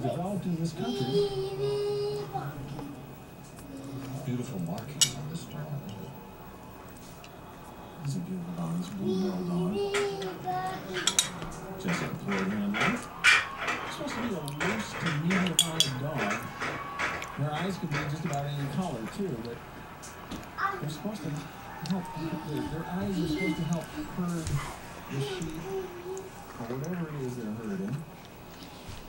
developed in this country. Beautiful markings on this dog. This is a beautiful dog. This blue male dog. Just a poor man. It's supposed to be a loose to medium-bodied dog. Their eyes could be just about any color too, but they're supposed to help. Their eyes are supposed to help herd the sheep or whatever it is they're herding.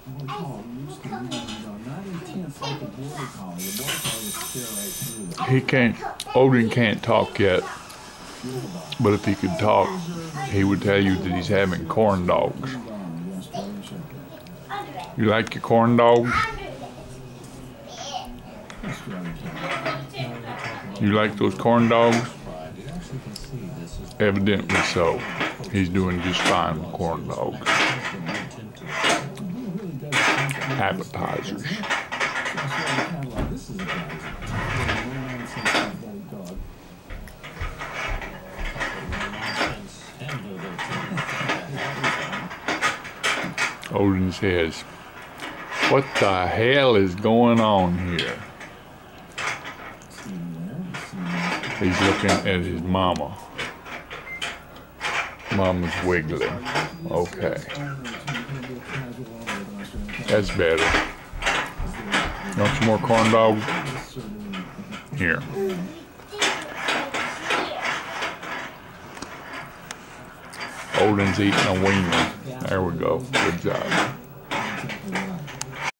What we call it loose to medium dog, not intense like a border collie. The border collie would stare right through them. He can't. Odin can't talk yet, but if he could talk, he would tell you that he's having corn dogs. You like your corn dogs? You like those corn dogs? Evidently so. He's doing just fine with corn dogs. Appetizers. Odin says, "What the hell is going on here?" He's looking at his mama. Mama's wiggling. Okay. That's better. You want some more corn dogs? Here. Odin's eating a wiener. There we go. Good job.